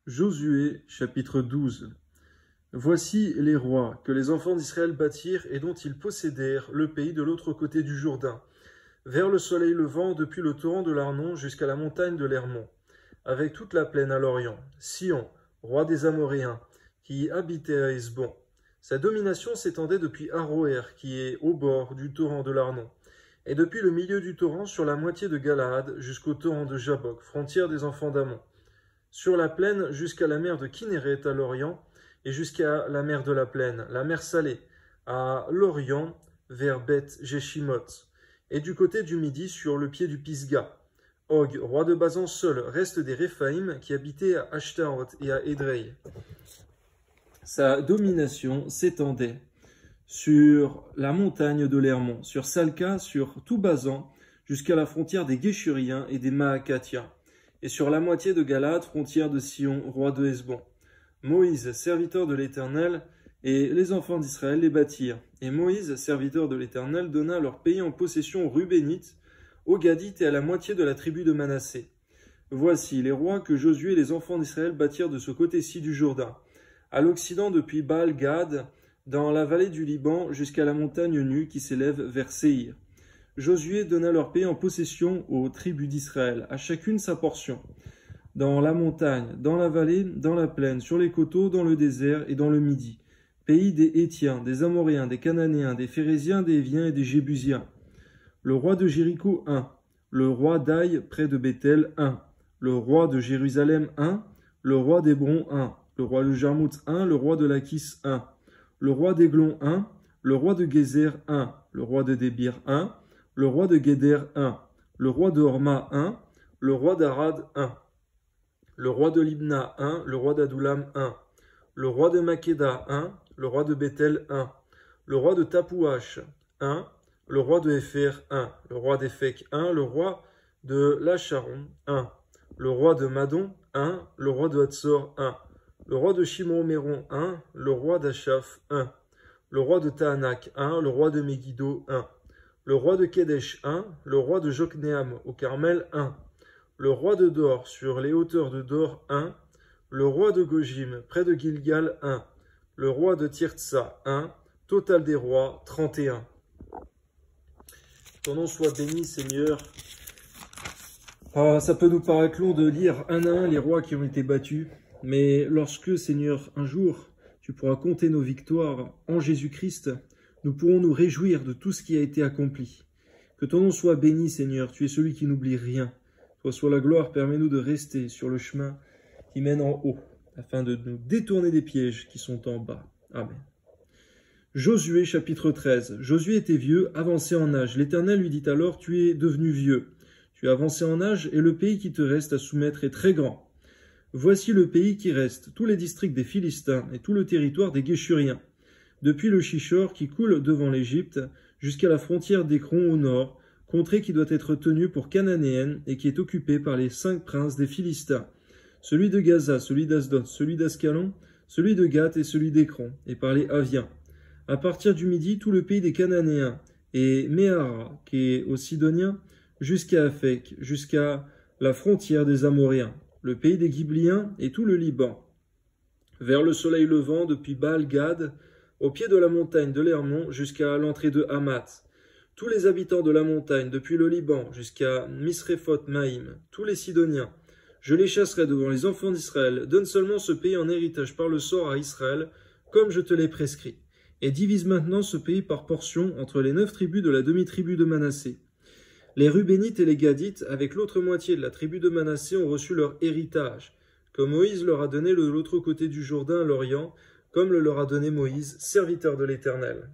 Josué, chapitre 12. Voici les rois que les enfants d'Israël bâtirent et dont ils possédèrent le pays de l'autre côté du Jourdain, vers le soleil levant depuis le torrent de l'Arnon jusqu'à la montagne de l'Hermon, avec toute la plaine à l'orient. Sion, roi des Amoréens, qui y habitait à Hesbon. Sa domination s'étendait depuis Aroer, qui est au bord du torrent de l'Arnon, et depuis le milieu du torrent sur la moitié de Galaad jusqu'au torrent de Jabok, frontière des enfants d'Ammon, sur la plaine jusqu'à la mer de Kinneret à l'orient, et jusqu'à la mer de la plaine, la mer Salée, à l'orient vers Beth Jeshimoth, et du côté du midi sur le pied du Pisga. Og, roi de Basan seul, reste des Réphaïm qui habitaient à Ashtaroth et à Édrei. Sa domination s'étendait sur la montagne de l'Hermon, sur Salca, sur tout Basan, jusqu'à la frontière des Guéchuriens et des Maacathiens, et sur la moitié de Galaad, frontière de Sion, roi de Hesbon. Moïse, serviteur de l'Éternel, et les enfants d'Israël les bâtirent. Et Moïse, serviteur de l'Éternel, donna leur pays en possession aux Rubénites, aux Gadites et à la moitié de la tribu de Manassé. Voici les rois que Josué et les enfants d'Israël bâtirent de ce côté-ci du Jourdain, à l'occident depuis Baal-Gad, dans la vallée du Liban, jusqu'à la montagne nue qui s'élève vers Séhir. Josué donna leur pays en possession aux tribus d'Israël, à chacune sa portion, dans la montagne, dans la vallée, dans la plaine, sur les coteaux, dans le désert et dans le midi, pays des Hétiens, des Amoréens, des Cananéens, des Phéréziens, des Héviens et des Jébusiens. Le roi de Jéricho, 1. Le roi d'Aï, près de Béthel, 1. Le roi de Jérusalem, 1. Le roi d'Hébron, 1. Le roi de Jarmout, 1. Le roi de Lachis, 1. Le roi d'Aiglon, 1. Le roi de Gézer, 1. Le roi de Débir, 1. Le roi de Guéder, 1. Le roi de Horma, 1. Le roi d'Arad, 1. Le roi de Libna, 1. Le roi d'Adoulam, 1. Le roi de Makeda, 1. Le roi de Béthel, 1. Le roi de Tapouach, 1. Le roi de Hépher, 1. Le roi d'Éphec, 1. Le roi de Lacharon, 1. Le roi de Madon, 1. Le roi de Hatzor, 1. Le roi de Shimron-Méron, 1. Le roi d'Achaf, 1. Le roi de Tahanak, 1. Le roi de Megiddo, 1. Le roi de Kédesh, 1. Le roi de Jokneam au Carmel, 1. Le roi de Dor sur les hauteurs de Dor, 1. Le roi de Gojim près de Gilgal, 1. Le roi de Tirtsa, 1. Total des rois, 31. Ton nom soit béni, Seigneur. Ça peut nous paraître long de lire un à un les rois qui ont été battus, mais lorsque, Seigneur, un jour, tu pourras compter nos victoires en Jésus-Christ, nous pourrons nous réjouir de tout ce qui a été accompli. Que ton nom soit béni, Seigneur, tu es celui qui n'oublie rien. Toi soit la gloire, permets-nous de rester sur le chemin qui mène en haut, afin de nous détourner des pièges qui sont en bas. Amen. Josué, chapitre 13. Josué était vieux, avancé en âge. L'Éternel lui dit alors, tu es devenu vieux. Tu es avancé en âge, et le pays qui te reste à soumettre est très grand. Voici le pays qui reste, tous les districts des Philistins et tout le territoire des Guéchuriens, depuis le Chichor qui coule devant l'Égypte, jusqu'à la frontière d'Écron au nord, contrée qui doit être tenue pour cananéenne et qui est occupée par les 5 princes des Philistins, celui de Gaza, celui d'Asdod, celui d'Ascalon, celui de Gath et celui d'Écron, et par les Aviens. À partir du midi, tout le pays des Cananéens, et Méhara, qui est aux Sidoniens, jusqu'à Aphek, jusqu'à la frontière des Amoréens, le pays des Ghibliens et tout le Liban, vers le soleil levant depuis Baal-Gad, au pied de la montagne de l'Hermon, jusqu'à l'entrée de Hamath. Tous les habitants de la montagne, depuis le Liban jusqu'à Misréphoth-Maïm, tous les Sidoniens, je les chasserai devant les enfants d'Israël. Donne seulement ce pays en héritage par le sort à Israël, comme je te l'ai prescrit. Et divise maintenant ce pays par portions entre les 9 tribus de la demi-tribu de Manassé. Les Rubénites et les Gadites, avec l'autre moitié de la tribu de Manassé, ont reçu leur héritage, que Moïse leur a donné de l'autre côté du Jourdain à l'Orient, comme le leur a donné Moïse, serviteur de l'Éternel.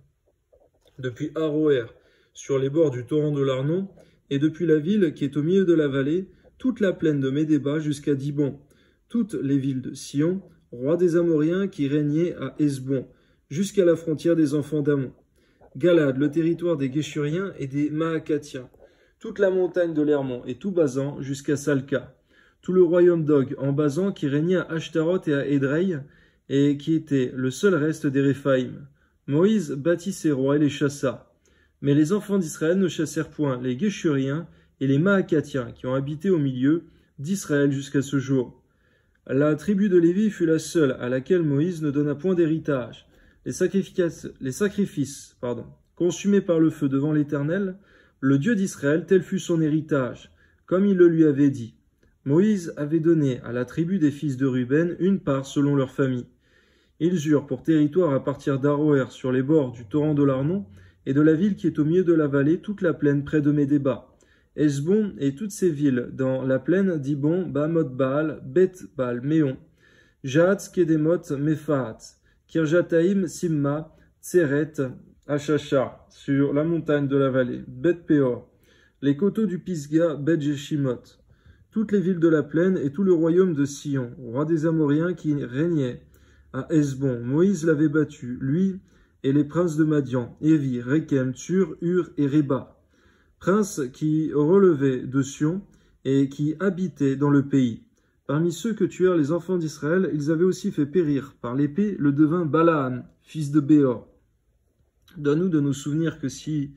Depuis Aroer, sur les bords du torrent de l'Arnon, et depuis la ville qui est au milieu de la vallée, toute la plaine de Médéba jusqu'à Dibon, toutes les villes de Sion, roi des Amoréens qui régnait à Hesbon, jusqu'à la frontière des enfants d'Ammon. Galaad, le territoire des Guéchuriens et des Maacathiens, toute la montagne de l'Hermon et tout Basan jusqu'à Salca, tout le royaume d'Og en Basan qui régnait à Ashtaroth et à Édrei, et qui était le seul reste des Réphaïm. Moïse bâtit ses rois et les chassa. Mais les enfants d'Israël ne chassèrent point les Guéchuriens et les Maacathiens qui ont habité au milieu d'Israël jusqu'à ce jour. La tribu de Lévi fut la seule à laquelle Moïse ne donna point d'héritage. Les sacrifices, consumés par le feu devant l'Éternel, le Dieu d'Israël, tel fut son héritage, comme il le lui avait dit. Moïse avait donné à la tribu des fils de Ruben une part selon leur famille. Ils eurent pour territoire à partir d'Aroër sur les bords du torrent de l'Arnon et de la ville qui est au milieu de la vallée, toute la plaine près de Médéba. Hesbon et toutes ses villes dans la plaine d'Ibon, Bamoth-Baal, Beth-Baal-Méon, Jahatz, Kedemoth, Mephaat, Kirjataïm, Simma, Tseret, Achacha, sur la montagne de la vallée, Beth-Péor, les coteaux du Pisga, Beth-Jeshimoth, toutes les villes de la plaine et tout le royaume de Sion, roi des Amoriens qui régnait à Hesbon. Moïse l'avait battu, lui et les princes de Madian, Évi, Rékem, Tsur, Hur et Réba, princes qui relevaient de Sion et qui habitaient dans le pays. Parmi ceux que tuèrent les enfants d'Israël, ils avaient aussi fait périr par l'épée le devin Balaam, fils de Béor. Donne-nous de nous souvenir que si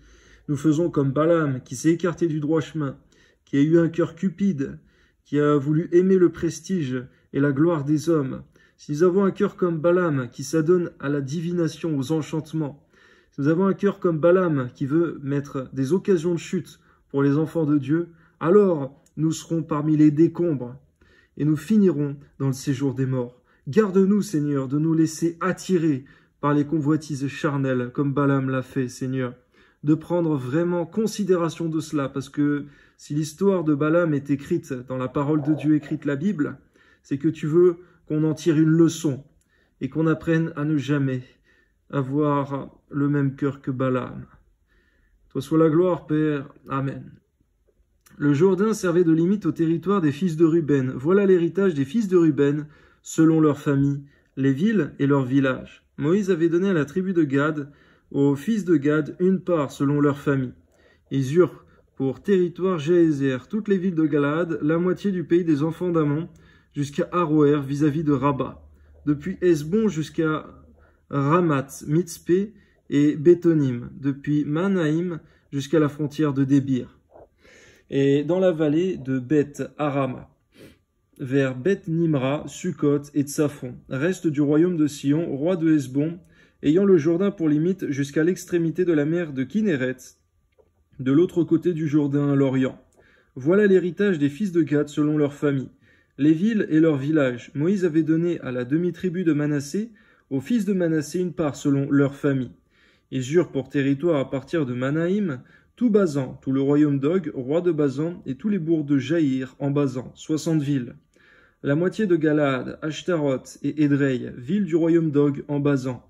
nous faisons comme Balaam, qui s'est écarté du droit chemin, qui a eu un cœur cupide, qui a voulu aimer le prestige et la gloire des hommes, si nous avons un cœur comme Balaam, qui s'adonne à la divination, aux enchantements, si nous avons un cœur comme Balaam, qui veut mettre des occasions de chute pour les enfants de Dieu, alors nous serons parmi les décombres et nous finirons dans le séjour des morts. Garde-nous, Seigneur, de nous laisser attirer par les convoitises charnelles, comme Balaam l'a fait, Seigneur, de prendre vraiment considération de cela, parce que si l'histoire de Balaam est écrite dans la parole de Dieu, écrite la Bible, c'est que tu veux qu'on en tire une leçon et qu'on apprenne à ne jamais avoir le même cœur que Balaam. Toi soit la gloire, Père. Amen. Le Jourdain servait de limite au territoire des fils de Ruben. Voilà l'héritage des fils de Ruben, selon leur famille, les villes et leurs villages. Moïse avait donné à la tribu de Gad, aux fils de Gad, une part selon leur famille. Ils eurent pour territoire Jaézer, toutes les villes de Galaad, la moitié du pays des enfants d'Amon, jusqu'à Aroër vis-à-vis de Rabat, depuis Hesbon jusqu'à Ramath, Mitzpé et Bétonim, depuis Manaïm jusqu'à la frontière de Débir, et dans la vallée de Beth Arama, vers Beth Nimra, Sukkot et Tsafon, reste du royaume de Sion, roi de Hesbon, ayant le Jourdain pour limite jusqu'à l'extrémité de la mer de Kinéret, de l'autre côté du Jourdain à l'Orient. Voilà l'héritage des fils de Gad selon leur famille. Les villes et leurs villages. Moïse avait donné à la demi-tribu de Manassé, aux fils de Manassé, une part selon leur famille. Ils eurent pour territoire à partir de Manaïm, tout Basan, tout le royaume d'Og, roi de Basan, et tous les bourgs de Jaïr en Basan, 60 villes. La moitié de Galaad, Ashtaroth et Édrei, villes du royaume d'Og en Basan.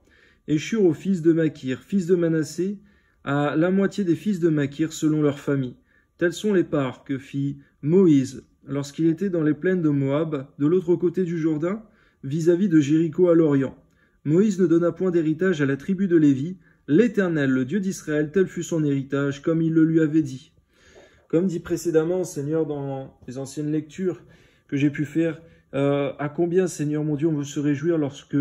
Échurent aux fils de Makir, fils de Manassé, à la moitié des fils de Makir selon leur famille. Telles sont les parts que fit Moïse lorsqu'il était dans les plaines de Moab, de l'autre côté du Jourdain, vis-à-vis de Jéricho à l'Orient. Moïse ne donna point d'héritage à la tribu de Lévi. L'Éternel, le Dieu d'Israël, tel fut son héritage, comme il le lui avait dit. Comme dit précédemment, Seigneur, dans les anciennes lectures que j'ai pu faire, à combien, Seigneur mon Dieu, on veut se réjouir lorsque,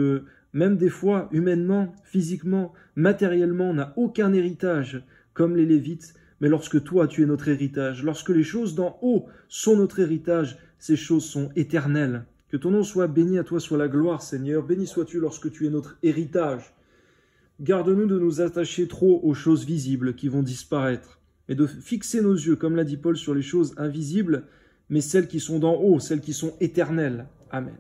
même des fois, humainement, physiquement, matériellement, on n'a aucun héritage, comme les Lévites, mais lorsque toi, tu es notre héritage, lorsque les choses d'en haut sont notre héritage, ces choses sont éternelles. Que ton nom soit béni, à toi soit la gloire, Seigneur. Béni sois-tu lorsque tu es notre héritage. Garde-nous de nous attacher trop aux choses visibles qui vont disparaître, mais de fixer nos yeux, comme l'a dit Paul, sur les choses invisibles, mais celles qui sont d'en haut, celles qui sont éternelles. Amen.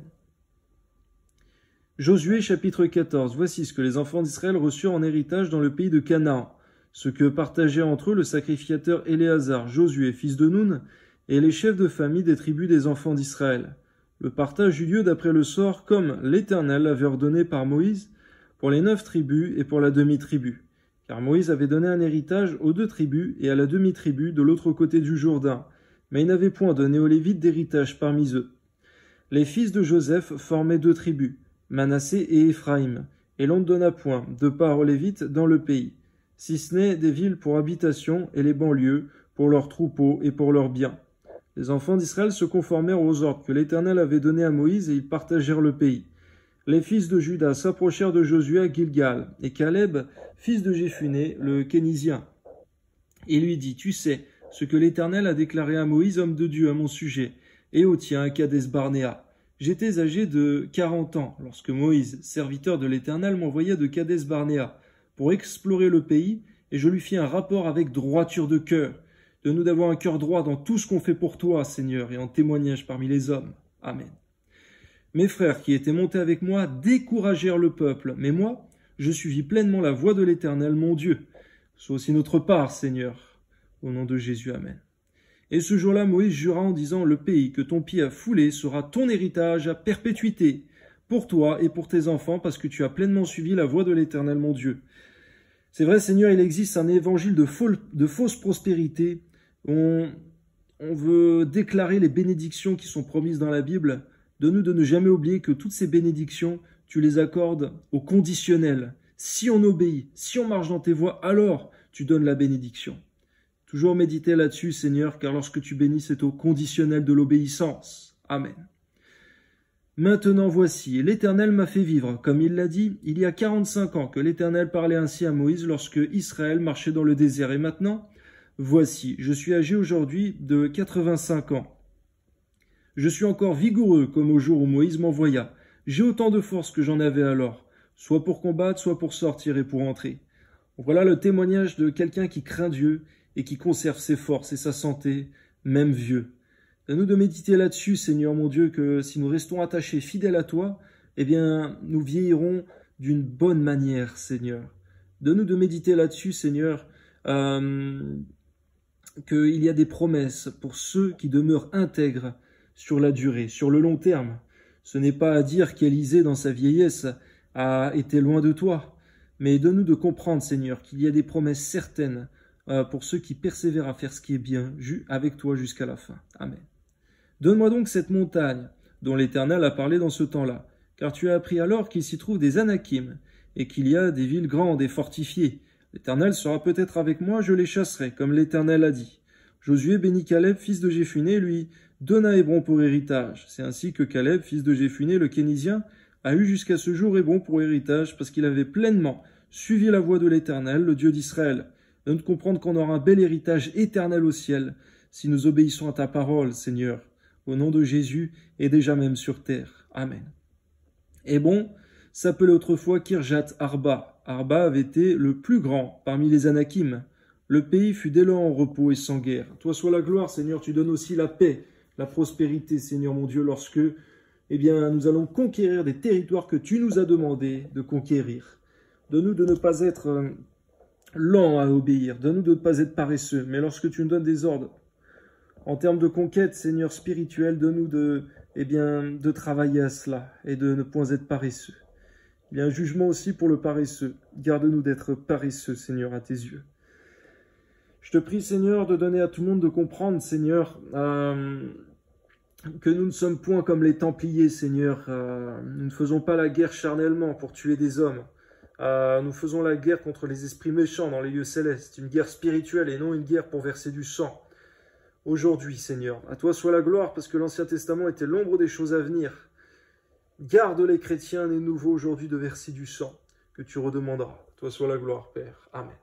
Josué chapitre 14. Voici ce que les enfants d'Israël reçurent en héritage dans le pays de Canaan, ce que partageaient entre eux le sacrificateur Éléazar, Josué, fils de Nun, et les chefs de famille des tribus des enfants d'Israël. Le partage eut lieu d'après le sort comme l'Éternel l'avait ordonné par Moïse, pour les 9 tribus et pour la demi-tribu. Car Moïse avait donné un héritage aux 2 tribus et à la demi-tribu de l'autre côté du Jourdain, mais il n'avait point donné aux Lévites d'héritage parmi eux. Les fils de Joseph formaient 2 tribus, Manassé et Éphraïm, et l'on ne donna point de part aux Lévites dans le pays, si ce n'est des villes pour habitation et les banlieues pour leurs troupeaux et pour leurs biens. Les enfants d'Israël se conformèrent aux ordres que l'Éternel avait donnés à Moïse et ils partagèrent le pays. Les fils de Juda s'approchèrent de Josué à Gilgal, et Caleb, fils de Jéphuné, le Kénizien. Il lui dit, « Tu sais ce que l'Éternel a déclaré à Moïse, homme de Dieu, à mon sujet, et au tien à Kadès Barnéa. J'étais âgé de 40 ans lorsque Moïse, serviteur de l'Éternel, m'envoya de Kadès-Barnéa pour explorer le pays, et je lui fis un rapport avec droiture de cœur. Donne-nous d'avoir un cœur droit dans tout ce qu'on fait pour toi, Seigneur, et en témoignage parmi les hommes. Amen. Mes frères qui étaient montés avec moi découragèrent le peuple, mais moi, je suivis pleinement la voie de l'Éternel, mon Dieu. Sois aussi notre part, Seigneur. Au nom de Jésus, Amen. Et ce jour-là, Moïse jura en disant, le pays que ton pied a foulé sera ton héritage à perpétuité, pour toi et pour tes enfants, parce que tu as pleinement suivi la voie de l'Éternel, mon Dieu. C'est vrai, Seigneur, il existe un évangile de fausse prospérité. On veut déclarer les bénédictions qui sont promises dans la Bible. Donne-nous de ne jamais oublier que toutes ces bénédictions, tu les accordes au conditionnel. Si on obéit, si on marche dans tes voies, alors tu donnes la bénédiction. Toujours méditer là-dessus, Seigneur, car lorsque tu bénis, c'est au conditionnel de l'obéissance. Amen. Maintenant voici, l'Éternel m'a fait vivre, comme il l'a dit, il y a 45 ans que l'Éternel parlait ainsi à Moïse lorsque Israël marchait dans le désert. Et maintenant, voici, je suis âgé aujourd'hui de 85 ans. Je suis encore vigoureux comme au jour où Moïse m'envoya. J'ai autant de force que j'en avais alors, soit pour combattre, soit pour sortir et pour entrer. Voilà le témoignage de quelqu'un qui craint Dieu et qui conserve ses forces et sa santé, même vieux. Donne-nous de méditer là-dessus, Seigneur mon Dieu, que si nous restons attachés, fidèles à toi, eh bien, nous vieillirons d'une bonne manière, Seigneur. Donne-nous de méditer là-dessus, Seigneur, qu'il y a des promesses pour ceux qui demeurent intègres sur la durée, sur le long terme. Ce n'est pas à dire qu'Élisée, dans sa vieillesse, a été loin de toi, mais donne-nous de comprendre, Seigneur, qu'il y a des promesses certaines pour ceux qui persévèrent à faire ce qui est bien avec toi jusqu'à la fin. Amen. Donne-moi donc cette montagne dont l'Éternel a parlé dans ce temps-là, car tu as appris alors qu'il s'y trouve des Anakim, et qu'il y a des villes grandes et fortifiées. L'Éternel sera peut-être avec moi, je les chasserai, comme l'Éternel a dit. Josué bénit Caleb, fils de Jéphuné, lui donna Hébron pour héritage. C'est ainsi que Caleb, fils de Jéphuné, le Kénisien, a eu jusqu'à ce jour Hébron pour héritage, parce qu'il avait pleinement suivi la voie de l'Éternel, le Dieu d'Israël. Donne de comprendre qu'on aura un bel héritage éternel au ciel, si nous obéissons à ta parole, Seigneur, au nom de Jésus, et déjà même sur terre. Amen. Hébron s'appelait autrefois Kirjat Arba. Arba avait été le plus grand parmi les Anakim. Le pays fut dès lors en repos et sans guerre. Toi soit la gloire, Seigneur, tu donnes aussi la paix, la prospérité, Seigneur mon Dieu, lorsque nous allons conquérir des territoires que tu nous as demandé de conquérir. Donne-nous de ne pas être lents à obéir, donne-nous de ne pas être paresseux, mais lorsque tu nous donnes des ordres, en termes de conquête, Seigneur spirituel, donne-nous de travailler à cela et de ne point être paresseux. Il y a un jugement aussi pour le paresseux. Garde-nous d'être paresseux, Seigneur, à tes yeux. Je te prie, Seigneur, de donner à tout le monde de comprendre, Seigneur, que nous ne sommes point comme les Templiers, Seigneur. Nous ne faisons pas la guerre charnellement pour tuer des hommes. Nous faisons la guerre contre les esprits méchants dans les lieux célestes. Une guerre spirituelle et non une guerre pour verser du sang. Aujourd'hui, Seigneur, à toi soit la gloire, parce que l'Ancien Testament était l'ombre des choses à venir. Garde les chrétiens nés nouveaux aujourd'hui de verser du sang, que tu redemanderas. À toi soit la gloire, Père. Amen.